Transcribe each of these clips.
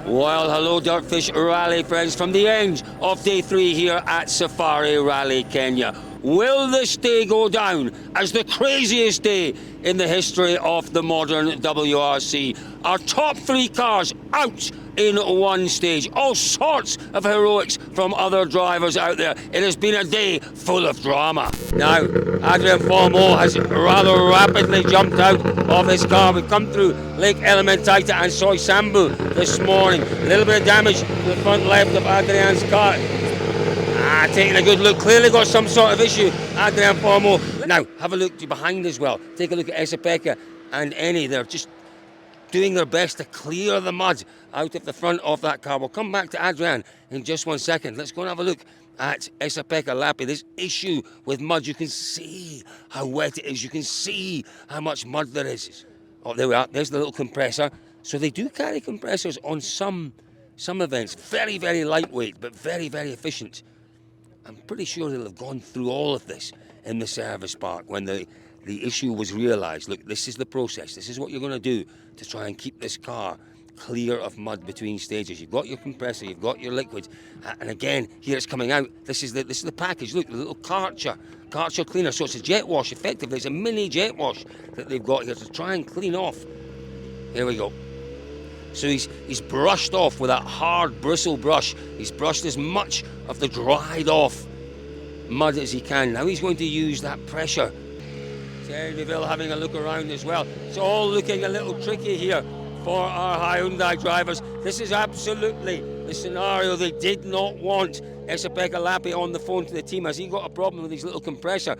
Well, hello Dirtfish Rally friends from the end of day 3 here at Safari Rally Kenya. Will this day go down as the craziest day in the history of the modern WRC? Our top 3 cars out in one stage. All sorts of heroics from other drivers out there. It has been a day full of drama. Now, Adrian Formeau has rather rapidly jumped out of his car. We've come through Lake Elementaita and Soy Sambu this morning. A little bit of damage to the front left of Adrian's car. Taking a good look, clearly got some sort of issue, Adrian Formeau. Now, have a look behind as well. Take a look at Esa-Pekka and Eni. They're just doing their best to clear the mud out of the front of that car. We'll come back to Adrian in just 1 second. Let's go and have a look at Esa-Pekka Lappi. This issue with mud, you can see how wet it is. You can see how much mud there is. Oh, there we are. There's the little compressor. So they do carry compressors on some events. Very, very lightweight, but very, very efficient. I'm pretty sure they'll have gone through all of this in the service park when the issue was realised. Look, this is the process. This is what you're going to do to try and keep this car clear of mud between stages. You've got your compressor, you've got your liquid, and again, here it's coming out. This is the package. Look, the little Karcher cleaner. So it's a jet wash, effectively. It's a mini jet wash that they've got here to try and clean off. Here we go. So he's brushed off with that hard bristle brush. He's brushed as much of the dried off mud as he can. Now he's going to use that pressure. Thierry Neuville having a look around as well. It's all looking a little tricky here for our Hyundai drivers. This is absolutely the scenario they did not want. Esa-Pekka Lappi on the phone to the team. Has he got a problem with his little compressor?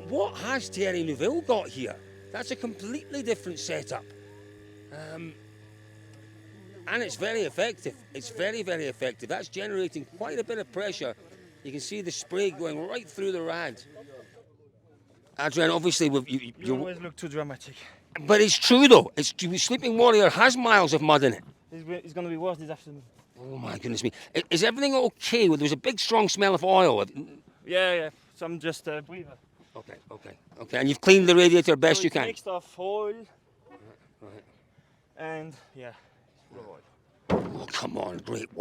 What has Thierry Neuville got here? That's a completely different setup. And it's very effective. It's very, very effective. That's generating quite a bit of pressure. You can see the spray going right through the rad. Adrian, obviously, you always look too dramatic. But it's true, though. Sleeping Warrior has miles of mud in it. It's going to be worse this afternoon. Oh, my goodness me. Is everything okay? There was a big, strong smell of oil. Yeah. So I'm just a breather. Okay. And you've cleaned the radiator best you can? Mixed off oil. Right. And, yeah. Oh, come on, great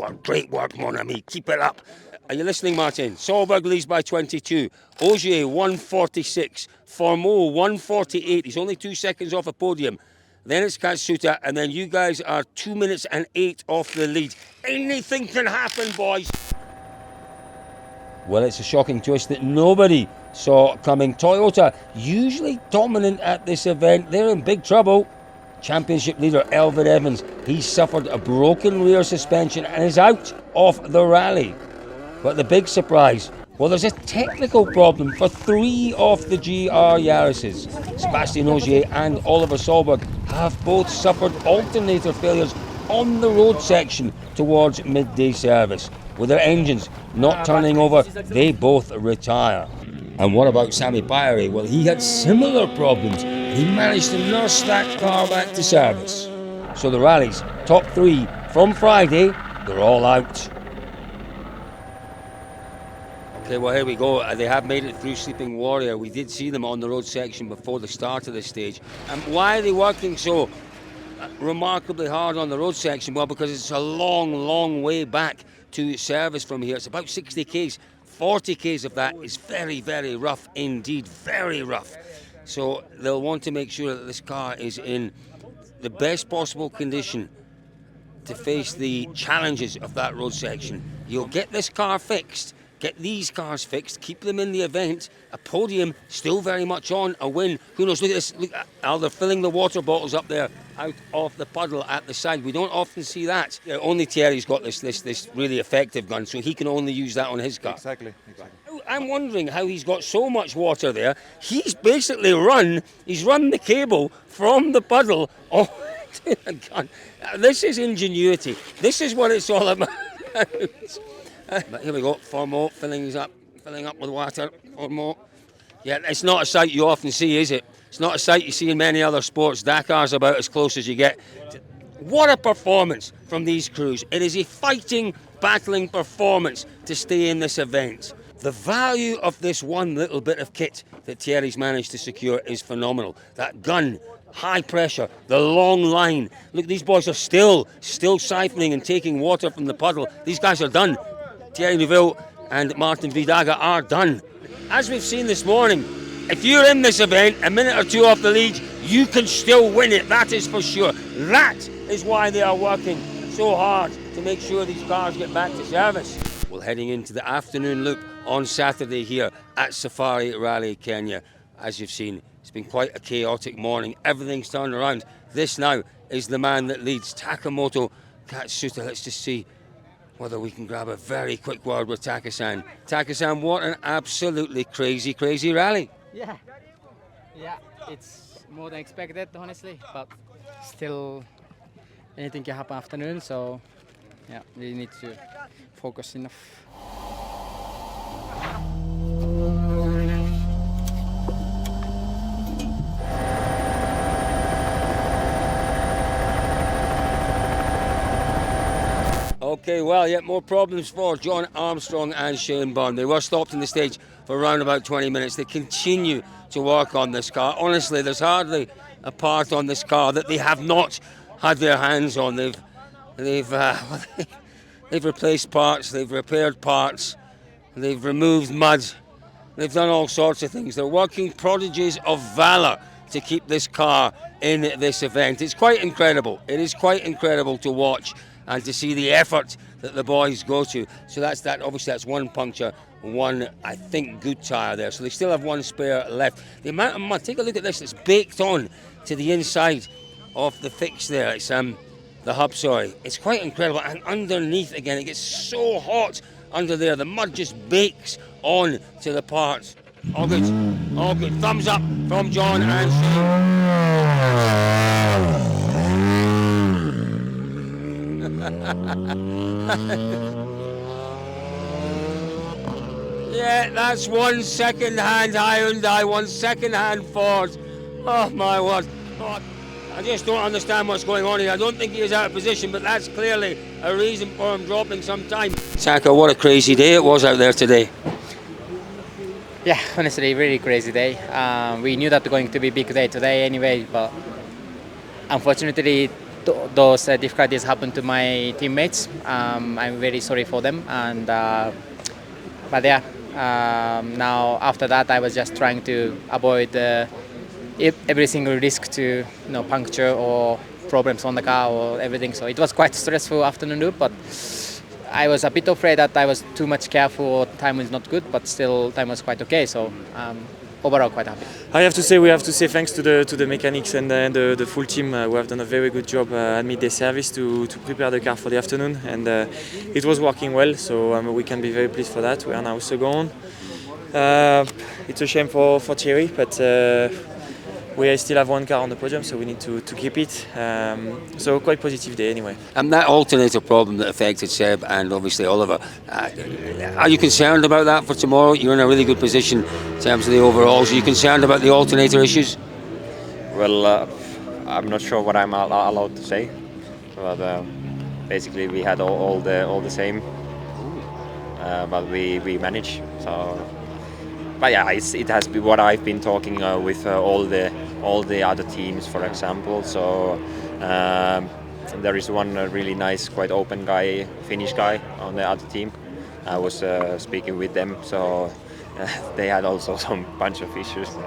work, mon ami, keep it up. Are you listening, Martin? Solberg leads by 22, Ogier 146, Formeau 148, he's only 2 seconds off a podium. Then it's Katsuta, and then you guys are 2 minutes and 8 off the lead. Anything can happen, boys. Well, it's a shocking twist that nobody saw coming. Toyota, usually dominant at this event, they're in big trouble. Championship leader Elvin Evans, he suffered a broken rear suspension and is out of the rally. But the big surprise, well, there's a technical problem for 3 of the GR Yaris's. Sebastian Ogier and Oliver Solberg have both suffered alternator failures on the road section towards midday service. With their engines not turning over, they both retire. And what about Sami Paire? Well, he had similar problems. He managed to nurse that car back to service. So the rally's top 3 from Friday, they're all out. Okay, well, here we go. They have made it through Sleeping Warrior. We did see them on the road section before the start of this stage. And why are they working so remarkably hard on the road section? Well, because it's a long way back to service from here. It's about 60 k's. 40 k's of that is very, very rough indeed, very rough. So they'll want to make sure that this car is in the best possible condition to face the challenges of that road section. You'll get this car fixed, get these cars fixed, keep them in the event. A podium still very much on, a win. Who knows? Look at this. Look, they're filling the water bottles up there out of the puddle at the side. We don't often see that. Yeah, only Thierry's got this really effective gun, so he can only use that on his car. Exactly. I'm wondering how he's got so much water there. He's basically run the cable from the puddle to the gun. This is ingenuity. This is what it's all about. But here we go, Formeau filling up with water. Formeau. Yeah, it's not a sight you often see, is it? It's not a sight you see in many other sports. Dakar's about as close as you get. What a performance from these crews. It is a fighting, battling performance to stay in this event. The value of this one little bit of kit that Thierry's managed to secure is phenomenal. That gun high pressure, the long line. Look, these boys are still siphoning and taking water from the puddle. These guys are done. Thierry Neuville and Martin Vidaga are done. As we've seen this morning, if you're in this event a minute or two off the lead, you can still win it, that is for sure. That is why they are working so hard to make sure these cars get back to service. Well, heading into the afternoon loop on Saturday here at Safari Rally Kenya. As you've seen, it's been quite a chaotic morning. Everything's turned around. This now is the man that leads, Takamoto Katsuta. Let's just see whether we can grab a very quick word with Taka-san. Taka-san, what an absolutely crazy, crazy rally. Yeah, it's more than expected, honestly, but still anything can happen afternoon, so yeah, we need to focus enough. Okay, well, yet more problems for John Armstrong and Shane Byrne. They were stopped in the stage for around about 20 minutes. They continue to work on this car. Honestly, there's hardly a part on this car that they have not had their hands on. They've replaced parts, they've repaired parts, they've removed mud, they've done all sorts of things. They're working prodigies of valour to keep this car in this event. It's quite incredible. It is quite incredible to watch and to see the effort that the boys go to. So that's that. Obviously, that's one puncture, one, I think, good tyre there. So they still have one spare left. The amount of mud, take a look at this, it's baked on to the inside of the fix there. It's the hub, sorry. It's quite incredible. And underneath, again, it gets so hot under there. The mud just bakes on to the parts. All good. All good. Thumbs up from John and Shane. Yeah, that's one second-hand Hyundai, one second-hand Ford. Oh, my word. Oh, I just don't understand what's going on here. I don't think he is out of position, but that's clearly a reason for him dropping some time. Taka, what a crazy day it was out there today. Yeah, honestly, really crazy day. We knew that going to be a big day today anyway, but unfortunately, those difficulties happened to my teammates. I'm very sorry for them, and but yeah, now after that I was just trying to avoid every single risk to puncture or problems on the car or everything. So it was quite stressful afternoon loop, but I was a bit afraid that I was too much careful or time was not good, but still time was quite okay. So overall quite happy. I have to say we have to say thanks to the mechanics and the full team who have done a very good job at midday service to prepare the car for the afternoon, and it was working well, so we can be very pleased for that. We are now second. It's a shame for Thierry, but we still have one car on the podium, so we need to keep it. So quite positive day anyway. And that alternator problem that affected Seb and obviously Oliver, are you concerned about that for tomorrow? You're in a really good position in terms of the overalls. Are you concerned about the alternator issues? Well, I'm not sure what I'm allowed to say, but basically we had all the same, but we managed. So, but yeah, it has been what I've been talking with all the other teams, for example. So there is one really nice, quite open guy, Finnish guy on the other team. I was speaking with them, so they had also some bunch of issues. So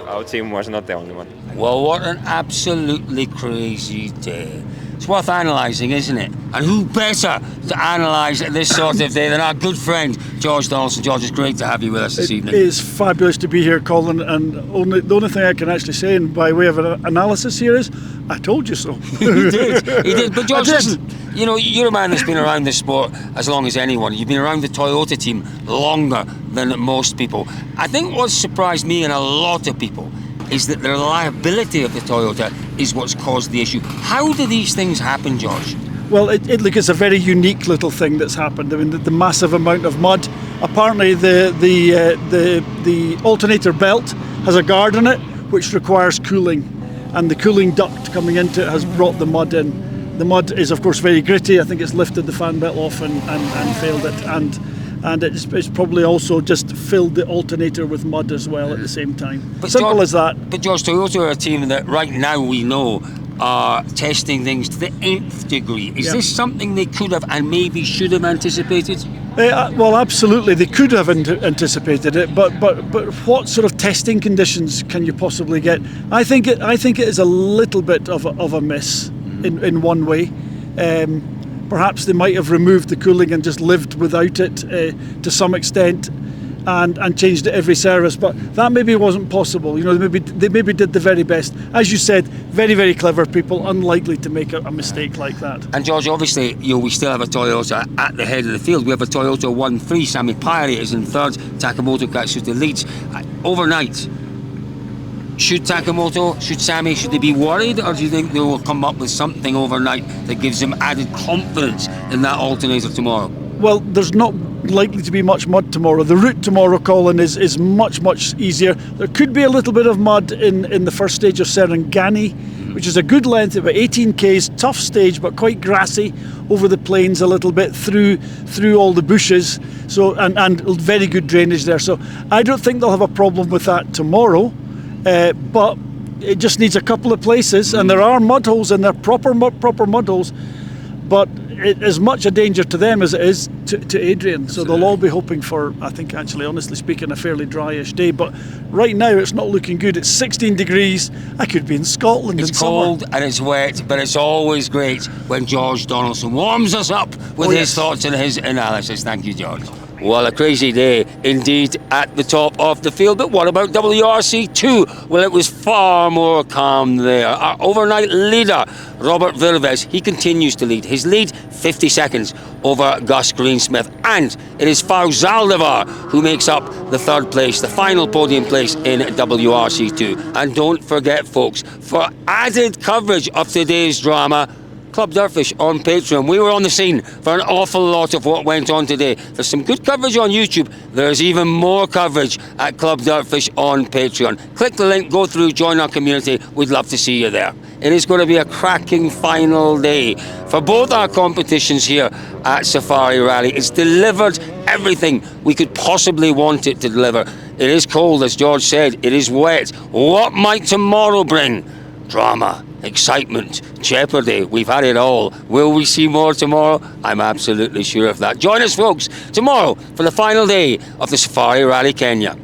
our team was not the only one. Well, what an absolutely crazy day. It's worth analysing, isn't it? And who better to analyse this sort of day than our good friend George Donaldson. George, it's great to have you with us this evening. It is fabulous to be here, Colin, and the only thing I can actually say in by way of an analysis here is, I told you so. He did. But George, listen, you're a man that's been around this sport as long as anyone. You've been around the Toyota team longer than most people. I think what's surprised me and a lot of people is that the reliability of the Toyota is what's caused the issue. How do these things happen, George? Well, it's a very unique little thing that's happened. I mean, the massive amount of mud. Apparently, the alternator belt has a guard in it, which requires cooling, and the cooling duct coming into it has brought the mud in. The mud is, of course, very gritty. I think it's lifted the fan belt off and failed it. And and it's probably also just filled the alternator with mud as well at the same time. Simple George, as that. But George, Toyota are a team that right now we know are testing things to the nth degree. Is this something they could have and maybe should have anticipated? Well, absolutely, they could have anticipated it, but what sort of testing conditions can you possibly get? I think it is a little bit of a miss in one way. Perhaps they might have removed the cooling and just lived without it to some extent, and changed it every service. But that maybe wasn't possible. You know, they maybe did the very best. As you said, very, very clever people, unlikely to make a mistake like that. And George, obviously, we still have a Toyota at the head of the field. We have a Toyota 1-3. Sami Pairi is in third. Takamoto Katsuta leads. Overnight, should Takamoto, should Sami, should they be worried, or do you think they will come up with something overnight that gives them added confidence in that alternator tomorrow? Well, there's not likely to be much mud tomorrow. The route tomorrow, Colin, is much easier. There could be a little bit of mud in the first stage of Serengani, which is a good length, about 18 k's, tough stage, but quite grassy over the plains a little bit through all the bushes. So and very good drainage there. So I don't think they'll have a problem with that tomorrow, but it just needs a couple of places, and there are mud holes in there, proper mud holes, but it is much a danger to them as it is to Adrian. So they'll all be hoping for, I think, actually, honestly speaking, a fairly dryish day. But right now it's not looking good. It's 16 degrees. I could be in Scotland. It's cold and it's wet, but it's always great when George Donaldson warms us up with his thoughts and his analysis. Thank you, George. Well, a crazy day indeed at the top of the field. But what about WRC 2? Well, it was far more calm there. Our overnight leader, Robert Virves, he continues to lead. His lead, 50 seconds over Gus Greensmith. And it is Faust Zaldivar who makes up the third place, the final podium place in WRC 2. And don't forget, folks, for added coverage of today's drama, Club Dirtfish on Patreon. We were on the scene for an awful lot of what went on today. There's some good coverage on YouTube. There's even more coverage at Club Dirtfish on Patreon. Click the link, go through, join our community. We'd love to see you there. It is going to be a cracking final day for both our competitions here at Safari Rally. It's delivered everything we could possibly want it to deliver. It is cold, as George said. It is wet. What might tomorrow bring? Drama, excitement, jeopardy. We've had it all. Will we see more tomorrow? I'm absolutely sure of that. Join us, folks, tomorrow for the final day of the Safari Rally Kenya.